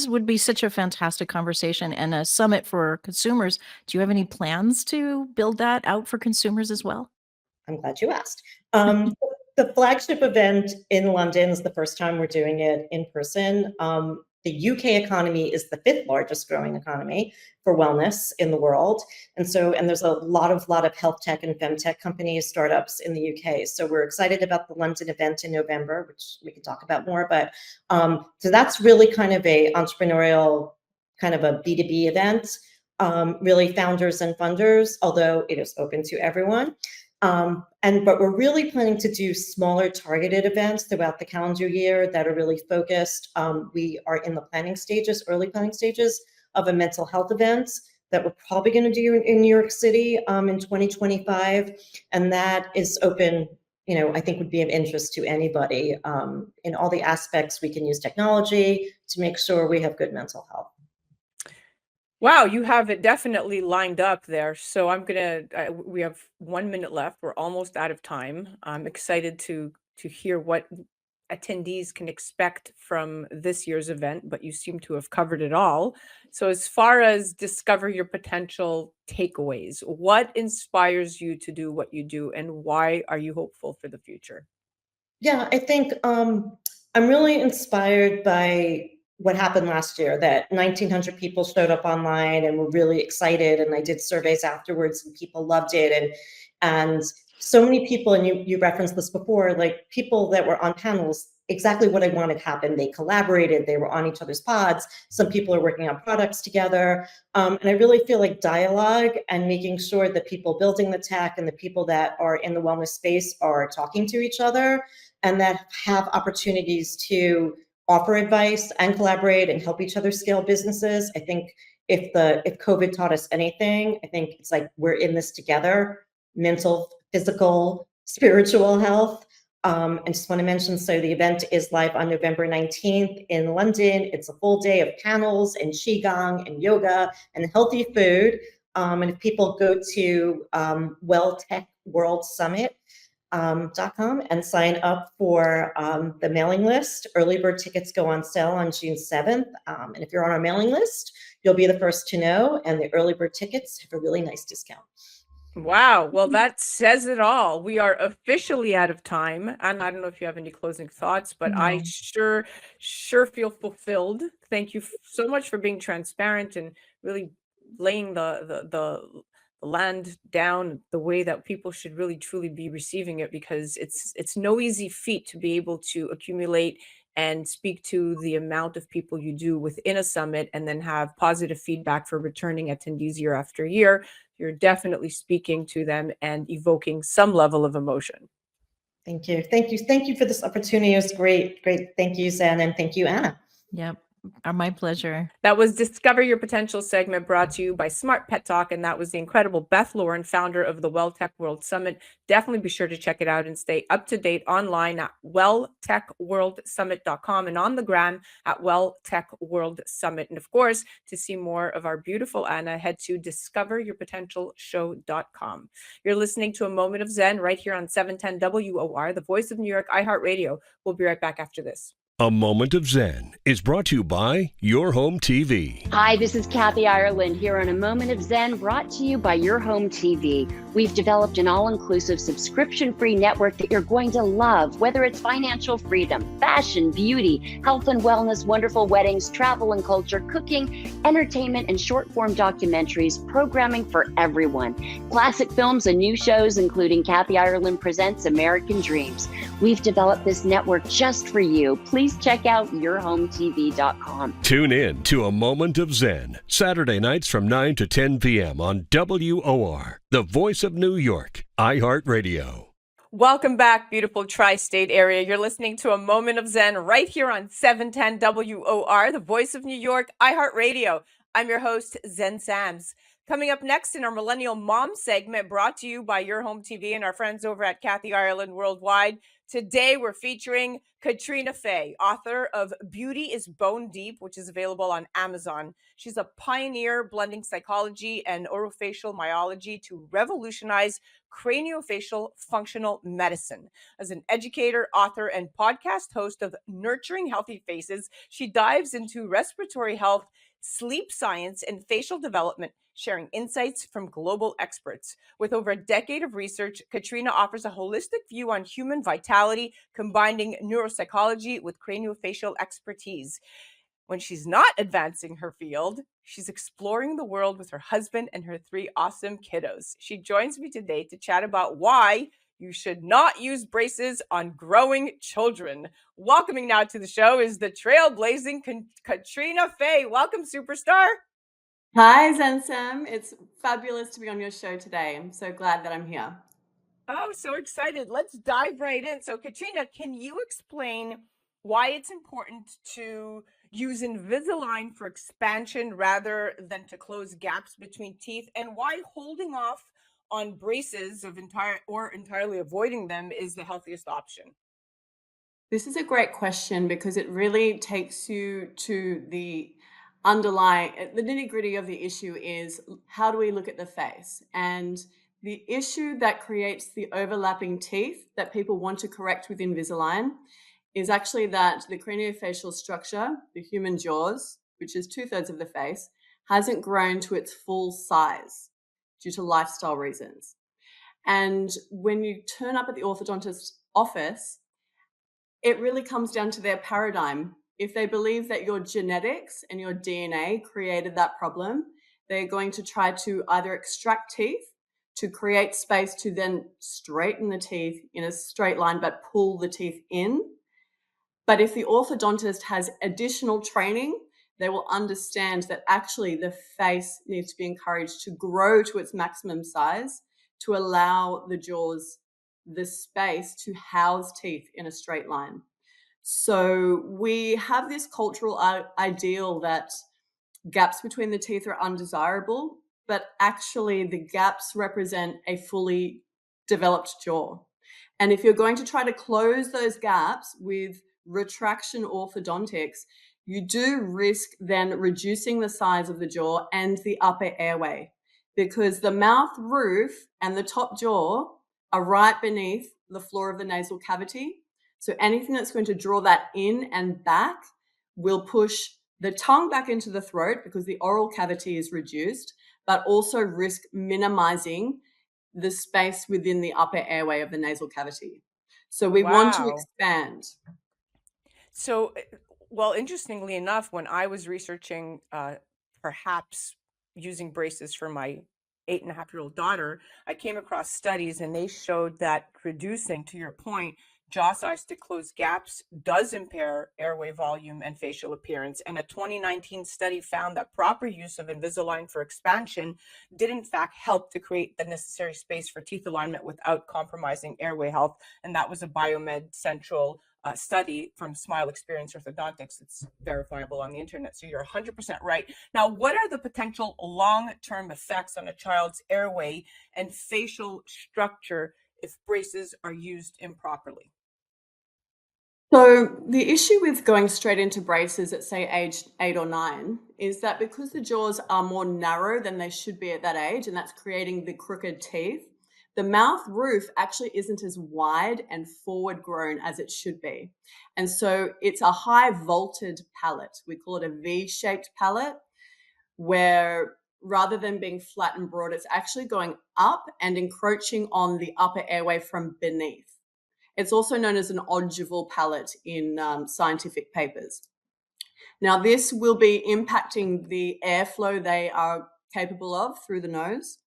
Would be such a fantastic conversation and a summit for consumers. Do you have any plans to build that out for consumers as well? I'm glad you asked. The flagship event in London is the first time we're doing it in person. The UK economy is the 5th largest growing economy for wellness in the world. And there's a lot of health tech and femtech companies, startups in the UK. So we're excited about the London event in November, which we can talk about more. But so that's really kind of a entrepreneurial, kind of a B2B event, really founders and funders, although it is open to everyone. But we're really planning to do smaller targeted events throughout the calendar year that are really focused. We are in the early planning stages of a mental health event that we're probably going to do in New York City in 2025. And that is open I think would be of interest to anybody. In all the aspects, we can use technology to make sure we have good mental health. Wow, you have it definitely lined up there. So we have 1 minute left. We're almost out of time. I'm excited to hear what attendees can expect from this year's event, but you seem to have covered it all. So as far as discover your potential takeaways, what inspires you to do what you do, and why are you hopeful for the future? Yeah, I think I'm really inspired by what happened last year, that 1,900 people showed up online and were really excited. And I did surveys afterwards and people loved it. And so many people, and you referenced this before, like people that were on panels, exactly what I wanted happened. They collaborated, they were on each other's pods. Some people are working on products together. And I really feel like dialogue and making sure that people building the tech and the people that are in the wellness space are talking to each other and that have opportunities to offer advice and collaborate and help each other scale businesses. I think if COVID taught us anything, I think it's like we're in this together, mental, physical, spiritual health. I just want to mention, so the event is live on November 19th in London. It's a full day of panels and Qigong and yoga and healthy food. And if people go to WellTech World Summit, .com and sign up for the mailing list. Early bird tickets go on sale on June 7th. And if you're on our mailing list, you'll be the first to know. And the early bird tickets have a really nice discount. Wow. Well, that says it all. We are officially out of time. And I don't know if you have any closing thoughts, but I sure feel fulfilled. Thank you so much for being transparent and really laying the land down the way that people should really truly be receiving it, because it's no easy feat to be able to accumulate and speak to the amount of people you do within a summit and then have positive feedback for returning attendees year after year. You're definitely speaking to them and evoking some level of emotion. Thank you. Thank you. Thank you for this opportunity. It was great. Great. Thank you, Xen, and thank you, Anna. Yep. My pleasure. That was Discover Your Potential segment brought to you by Smart Pet Talk. And that was the incredible Beth Lauren, founder of the WellTech World Summit. Definitely be sure to check it out and stay up to date online at welltechworldsummit.com and on the gram at WellTech World Summit. And of course, to see more of our beautiful Anna, head to discoveryourpotentialshow.com. You're listening to A Moment of Zen right here on 710 WOR, the voice of New York, iHeartRadio. We'll be right back after this. A Moment of Zen is brought to you by Your Home TV. Hi, this is Kathy Ireland here on A Moment of Zen, brought to you by Your Home TV. We've developed an all-inclusive subscription-free network that you're going to love, whether it's financial freedom, fashion, beauty, health and wellness, wonderful weddings, travel and culture, cooking, entertainment, and short-form documentaries, programming for everyone. Classic films and new shows, including Kathy Ireland Presents American Dreams. We've developed this network just for you. Please check out yourhometv.com. Tune in to A Moment of Zen, Saturday nights from 9 to 10 p.m. on WOR, the voice of New York, iHeartRadio. Welcome back, beautiful tri-state area. You're listening to A Moment of Zen right here on 710 WOR, the voice of New York, iHeartRadio. I'm your host, Zen Sams. Coming up next in our Millennial Mom segment, brought to you by Your Home TV and our friends over at Kathy Ireland Worldwide. Today, we're featuring Katrina Fay, author of Beauty is Bone Deep, which is available on Amazon. She's a pioneer blending psychology and orofacial myology to revolutionize craniofacial functional medicine. As an educator, author, and podcast host of Nurturing Healthy Faces, she dives into respiratory health, sleep science, and facial development, sharing insights from global experts. With over a decade of research, Katrina offers a holistic view on human vitality, combining neuropsychology with craniofacial expertise. When she's not advancing her field, she's exploring the world with her husband and her 3 awesome kiddos. She joins me today to chat about why you should not use braces on growing children. Welcoming now to the show is the trailblazing Katrina Fay. Welcome, superstar. Hi, Zen Sam. It's fabulous to be on your show today. I'm so glad that I'm here. Oh, so excited. Let's dive right in. So, Katrina, can you explain why it's important to use Invisalign for expansion rather than to close gaps between teeth, and why holding off on braces entirely avoiding them is the healthiest option? This is a great question because it really takes you to the underlying, the nitty gritty of the issue is how do we look at the face? And the issue that creates the overlapping teeth that people want to correct with Invisalign is actually that the craniofacial structure, the human jaws, which is 2/3 of the face, hasn't grown to its full size due to lifestyle reasons. And when you turn up at the orthodontist's office, it really comes down to their paradigm. If they believe that your genetics and your DNA created that problem, they're going to try to either extract teeth to create space to then straighten the teeth in a straight line, but pull the teeth in. But if the orthodontist has additional training, they will understand that actually the face needs to be encouraged to grow to its maximum size to allow the jaws the space to house teeth in a straight line. So we have this cultural ideal that gaps between the teeth are undesirable, but actually the gaps represent a fully developed jaw. And if you're going to try to close those gaps with retraction orthodontics, you do risk then reducing the size of the jaw and the upper airway, because the mouth roof and the top jaw are right beneath the floor of the nasal cavity. So anything that's going to draw that in and back will push the tongue back into the throat because the oral cavity is reduced, but also risk minimizing the space within the upper airway of the nasal cavity. So we want to Wow. expand. So, well, interestingly enough, when I was researching perhaps using braces for my 8.5-year-old daughter, I came across studies and they showed that reducing, to your point, jaw size to close gaps does impair airway volume and facial appearance. And a 2019 study found that proper use of Invisalign for expansion did in fact help to create the necessary space for teeth alignment without compromising airway health. And that was a Biomed Central study from Smile Experience Orthodontics. It's verifiable on the internet. So you're 100% right. Now, what are the potential long-term effects on a child's airway and facial structure if braces are used improperly? So the issue with going straight into braces at, say, age 8 or 9 is that because the jaws are more narrow than they should be at that age, and that's creating the crooked teeth, the mouth roof actually isn't as wide and forward grown as it should be. And so it's a high vaulted palate. We call it a V-shaped palate, where rather than being flat and broad, it's actually going up and encroaching on the upper airway from beneath. It's also known as an ogival palate in scientific papers. Now, this will be impacting the airflow they are capable of through the nose.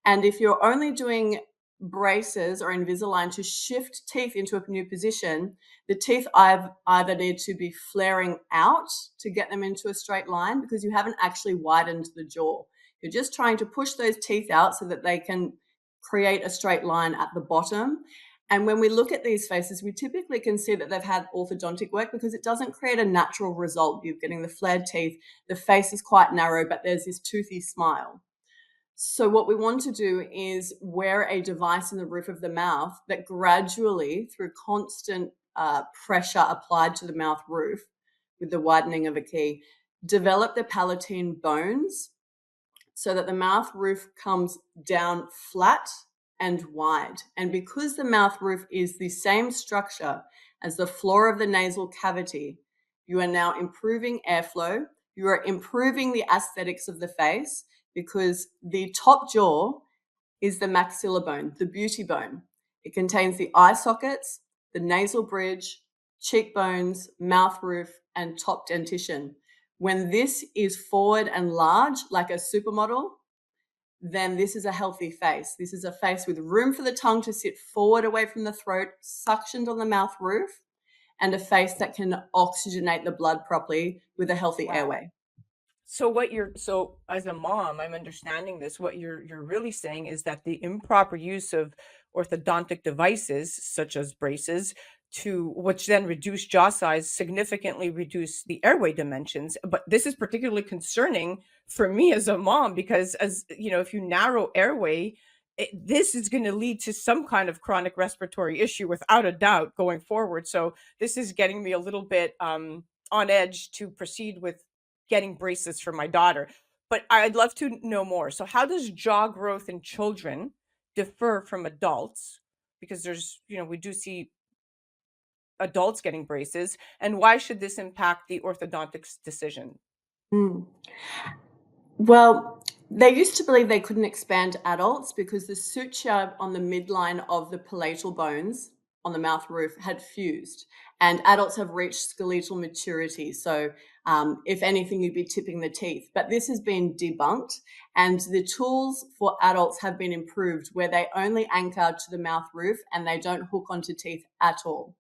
And if you're only doing braces or Invisalign to shift teeth into a new position, the teeth either need to be flaring out to get them into a straight line because you haven't actually widened the jaw. You're just trying to push those teeth out so that they can create a straight line at the bottom. And when we look at these faces, we typically can see that they've had orthodontic work because it doesn't create a natural result. You're getting the flared teeth, the face is quite narrow, but there's this toothy smile. So what we want to do is wear a device in the roof of the mouth that gradually, through constant pressure applied to the mouth roof with the widening of a key, develop the palatine bones so that the mouth roof comes down flat and wide. And because the mouth roof is the same structure as the floor of the nasal cavity, you are now improving airflow. You are improving the aesthetics of the face because the top jaw is the maxilla bone, the beauty bone. It contains the eye sockets, the nasal bridge, cheekbones, mouth roof, and top dentition. When this is forward and large, like a supermodel, then this is a healthy face. This is a face with room for the tongue to sit forward away from the throat, suctioned on the mouth roof, and a face that can oxygenate the blood properly with a healthy airway. So as a mom, I'm understanding this. What you're really saying is that the improper use of orthodontic devices, such as braces, which then reduce jaw size, significantly reduce the airway dimensions. But this is particularly concerning for me as a mom because, as you know, if you narrow airway, this is going to lead to some kind of chronic respiratory issue without a doubt going forward. So this is getting me a little bit on edge to proceed with getting braces for my daughter. But I'd love to know more. So how does jaw growth in children differ from adults? Because there's, we do see adults getting braces, and why should this impact the orthodontic's decision? Mm. Well, they used to believe they couldn't expand adults because the suture on the midline of the palatal bones on the mouth roof had fused, and adults have reached skeletal maturity. So, if anything, you'd be tipping the teeth. But this has been debunked, and the tools for adults have been improved where they only anchor to the mouth roof and they don't hook onto teeth at all.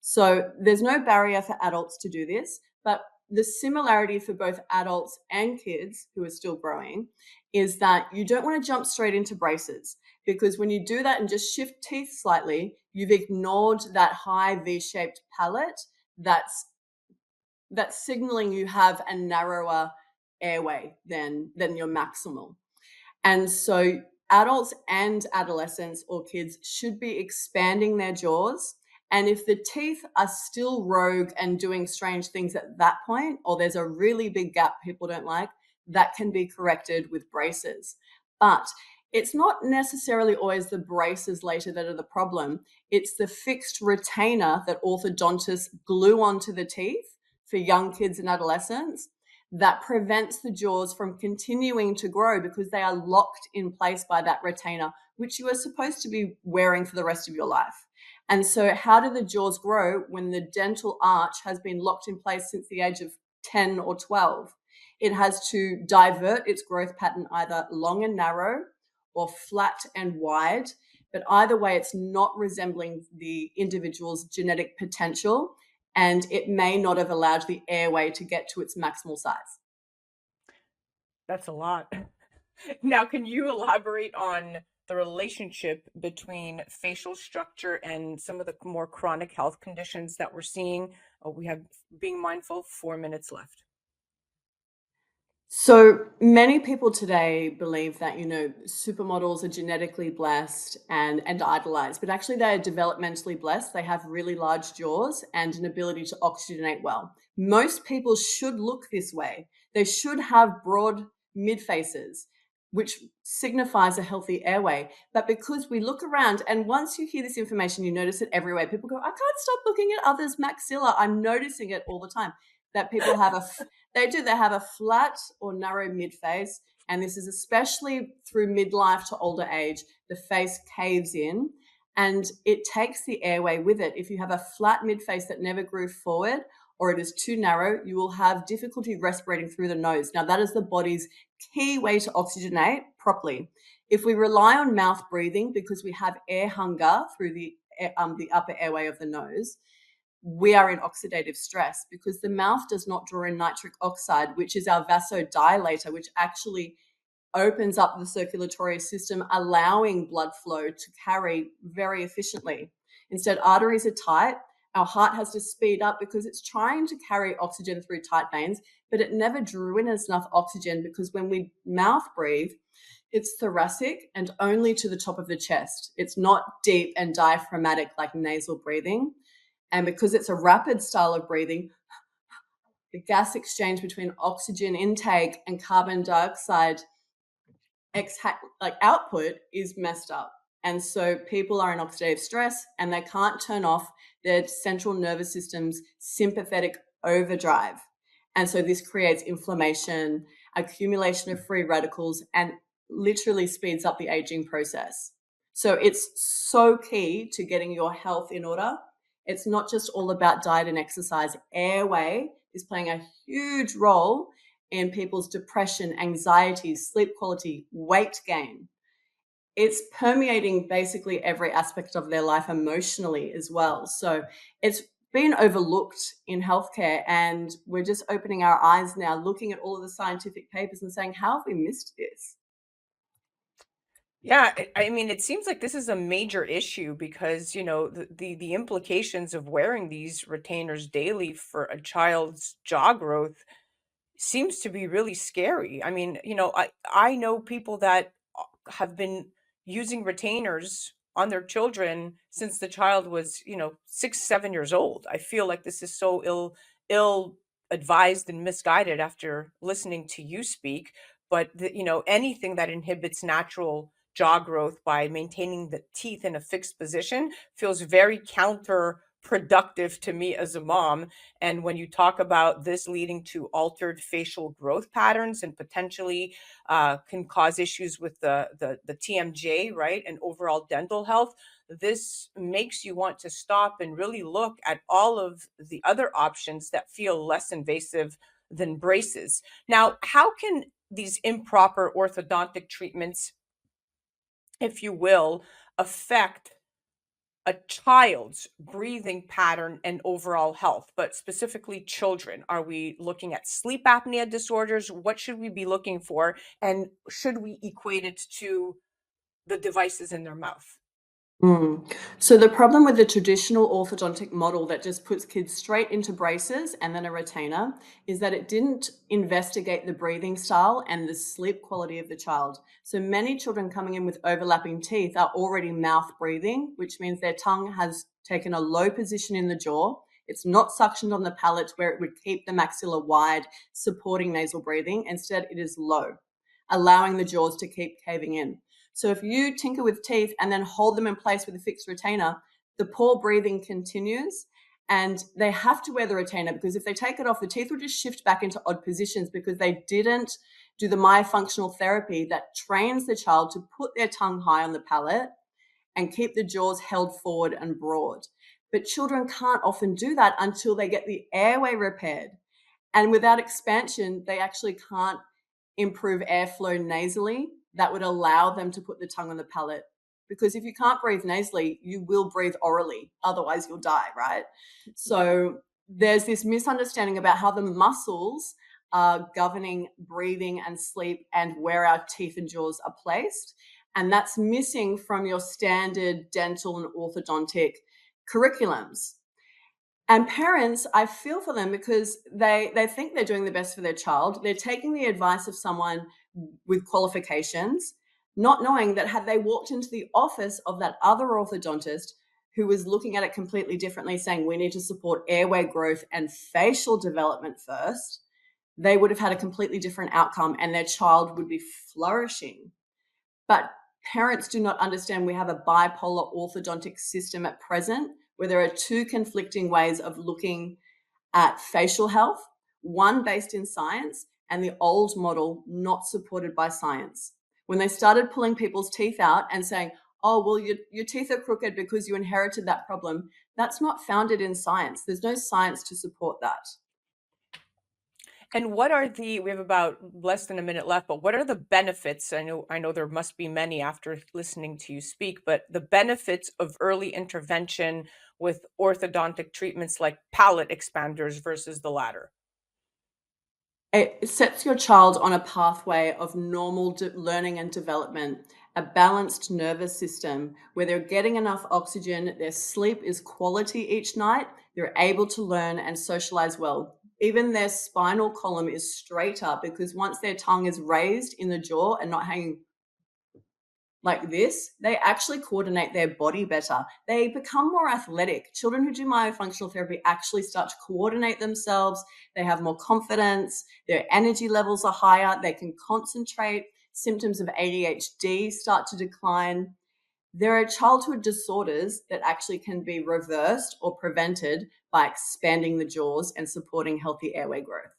So there's no barrier for adults to do this, but the similarity for both adults and kids who are still growing is that you don't want to jump straight into braces, because when you do that and just shift teeth slightly, you've ignored that high V-shaped palate that's signaling you have a narrower airway than your maximal. And so adults and adolescents or kids should be expanding their jaws. And if the teeth are still rogue and doing strange things at that point, or there's a really big gap people don't like, that can be corrected with braces. But it's not necessarily always the braces later that are the problem. It's the fixed retainer that orthodontists glue onto the teeth for young kids and adolescents that prevents the jaws from continuing to grow, because they are locked in place by that retainer, which you are supposed to be wearing for the rest of your life. And so how do the jaws grow when the dental arch has been locked in place since the age of 10 or 12? It has to divert its growth pattern either long and narrow or flat and wide. But either way, it's not resembling the individual's genetic potential, and it may not have allowed the airway to get to its maximal size. That's a lot. Now, can you elaborate on the relationship between facial structure and some of the more chronic health conditions that we're seeing? We have, being mindful, 4 minutes left. So many people today believe that, supermodels are genetically blessed and idolized, but actually they are developmentally blessed. They have really large jaws and an ability to oxygenate well. Most people should look this way. They should have broad mid faces, which signifies a healthy airway. But because we look around, and once you hear this information, you notice it everywhere. People go, I can't stop looking at others' maxilla. I'm noticing it all the time, that people have they have a flat or narrow mid face. And this is especially through midlife to older age. The face caves in and it takes the airway with it. If you have a flat mid face that never grew forward, or it is too narrow, you will have difficulty respirating through the nose. Now, that is the body's key way to oxygenate properly. If we rely on mouth breathing because we have air hunger through the upper airway of the nose, we are in oxidative stress because the mouth does not draw in nitric oxide, which is our vasodilator, which actually opens up the circulatory system, allowing blood flow to carry very efficiently. Instead, arteries are tight. Our heart has to speed up because it's trying to carry oxygen through tight veins, but it never drew in enough oxygen because when we mouth breathe, it's thoracic and only to the top of the chest. It's not deep and diaphragmatic like nasal breathing. And because it's a rapid style of breathing, the gas exchange between oxygen intake and carbon dioxide output is messed up. And so people are in oxidative stress and they can't turn off their central nervous system's sympathetic overdrive. And so this creates inflammation, accumulation of free radicals, and literally speeds up the aging process. So it's so key to getting your health in order. It's not just all about diet and exercise. Airway is playing a huge role in people's depression, anxiety, sleep quality, weight gain. It's permeating basically every aspect of their life emotionally as well. So it's been overlooked in healthcare, and we're just opening our eyes now, looking at all of the scientific papers and saying, how have we missed this? Yeah, I mean, it seems like this is a major issue because, the implications of wearing these retainers daily for a child's jaw growth seems to be really scary. I mean, I know people that have been, using retainers on their children since the child was, 6, 7 years old. I feel like this is so ill advised and misguided after listening to you speak. But anything that inhibits natural jaw growth by maintaining the teeth in a fixed position feels very counterproductive to me as a mom. And when you talk about this leading to altered facial growth patterns and potentially can cause issues with the TMJ, right, and overall dental health, this makes you want to stop and really look at all of the other options that feel less invasive than braces. Now, how can these improper orthodontic treatments, if you will, affect a child's breathing pattern and overall health, but specifically children? Are we looking at sleep apnea disorders? What should we be looking for? And should we equate it to the devices in their mouth? So the problem with the traditional orthodontic model that just puts kids straight into braces and then a retainer is that it didn't investigate the breathing style and the sleep quality of the child. So many children coming in with overlapping teeth are already mouth breathing, which means their tongue has taken a low position in the jaw. It's not suctioned on the palate where it would keep the maxilla wide, supporting nasal breathing. Instead, it is low, allowing the jaws to keep caving in. So if you tinker with teeth and then hold them in place with a fixed retainer, the poor breathing continues, and they have to wear the retainer because if they take it off, the teeth will just shift back into odd positions because they didn't do the myofunctional therapy that trains the child to put their tongue high on the palate and keep the jaws held forward and broad. But children can't often do that until they get the airway repaired. And without expansion, they actually can't improve airflow nasally that would allow them to put the tongue on the palate. Because if you can't breathe nasally, you will breathe orally. Otherwise, you'll die, right? So there's this misunderstanding about how the muscles are governing breathing and sleep and where our teeth and jaws are placed. And that's missing from your standard dental and orthodontic curriculums. And parents, I feel for them because they think they're doing the best for their child. They're taking the advice of someone with qualifications, not knowing that had they walked into the office of that other orthodontist who was looking at it completely differently, saying we need to support airway growth and facial development first, they would have had a completely different outcome and their child would be flourishing. But parents do not understand we have a bipolar orthodontic system at present where there are two conflicting ways of looking at facial health, one based in science and the old model not supported by science. When they started pulling people's teeth out and saying, oh, well, your teeth are crooked because you inherited that problem, that's not founded in science. There's no science to support that. And what are we have about less than a minute left, but what are the benefits? I know there must be many after listening to you speak, but the benefits of early intervention with orthodontic treatments like palate expanders versus the latter. It sets your child on a pathway of normal learning and development, a balanced nervous system where they're getting enough oxygen, their sleep is quality each night, they're able to learn and socialize well. Even their spinal column is straight up because once their tongue is raised in the jaw and not hanging like this, they actually coordinate their body better. They become more athletic. Children who do myofunctional therapy actually start to coordinate themselves. They have more confidence. Their energy levels are higher. They can concentrate. Symptoms of ADHD start to decline. There are childhood disorders that actually can be reversed or prevented by expanding the jaws and supporting healthy airway growth.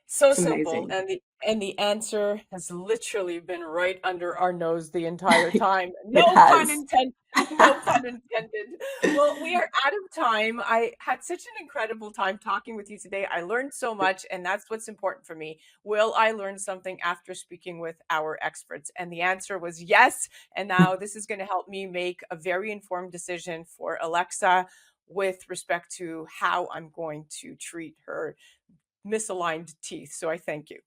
So It's simple, amazing. and the answer has literally been right under our nose the entire time. It No pun has. intended. No pun intended. Well, we are out of time. I had such an incredible time talking with you today. I learned so much, and that's what's important for me. Will I learn something after speaking with our experts? And the answer was yes. And now this is going to help me make a very informed decision for Alexa with respect to how I'm going to treat her misaligned teeth. So I thank you.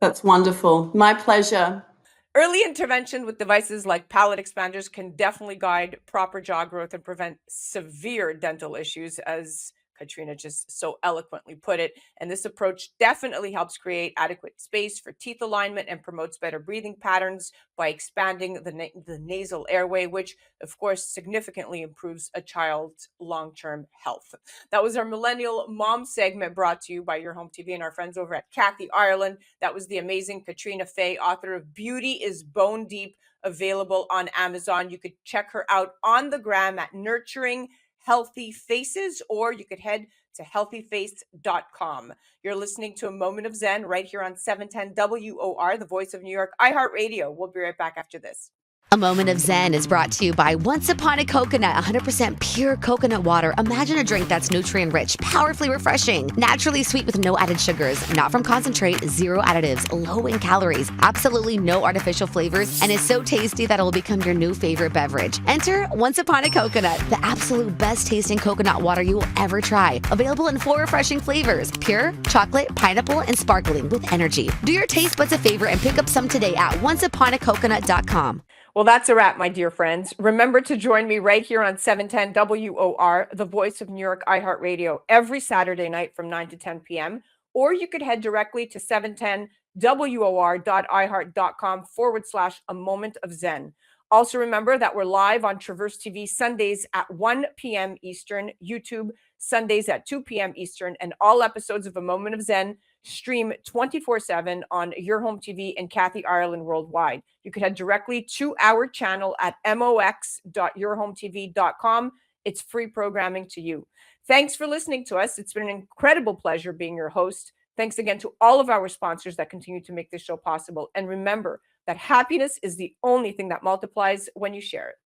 That's wonderful. My pleasure. Early intervention with devices like palate expanders can definitely guide proper jaw growth and prevent severe dental issues, as Katrina just so eloquently put it. And this approach definitely helps create adequate space for teeth alignment and promotes better breathing patterns by expanding the nasal airway, which of course significantly improves a child's long-term health. That was our Millennial Mom segment brought to you by Your Home TV and our friends over at Kathy Ireland. That was the amazing Katrina Fay, author of Beauty is Bone Deep, available on Amazon. You could check her out on the gram at Nurturing Healthy Faces, or you could head to healthyface.com. You're listening to A Moment of Zen right here on 710 WOR, the voice of New York, iHeartRadio. We'll be right back after this. A Moment of Zen is brought to you by Once Upon a Coconut, 100% pure coconut water. Imagine a drink that's nutrient-rich, powerfully refreshing, naturally sweet with no added sugars, not from concentrate, zero additives, low in calories, absolutely no artificial flavors, and is so tasty that it will become your new favorite beverage. Enter Once Upon a Coconut, the absolute best tasting coconut water you will ever try. Available in 4 refreshing flavors: pure, chocolate, pineapple, and sparkling with energy. Do your taste buds a favor and pick up some today at onceuponacoconut.com. Well, that's a wrap, my dear friends. Remember to join me right here on 710 WOR, the voice of New York, iHeartRadio, every Saturday night from 9 to 10 p.m. Or you could head directly to 710WOR.iHeart.com/A Moment of Zen. Also remember that we're live on Traverse TV Sundays at 1 p.m. Eastern, YouTube Sundays at 2 p.m. Eastern, and all episodes of A Moment of Zen stream 24/7 on Your Home TV and Kathy Ireland worldwide. You could head directly to our channel at mox.yourhometv.com. It's free programming to you. Thanks for listening to us. It's been an incredible pleasure being your host. Thanks again to all of our sponsors that continue to make this show possible. And remember that happiness is the only thing that multiplies when you share it.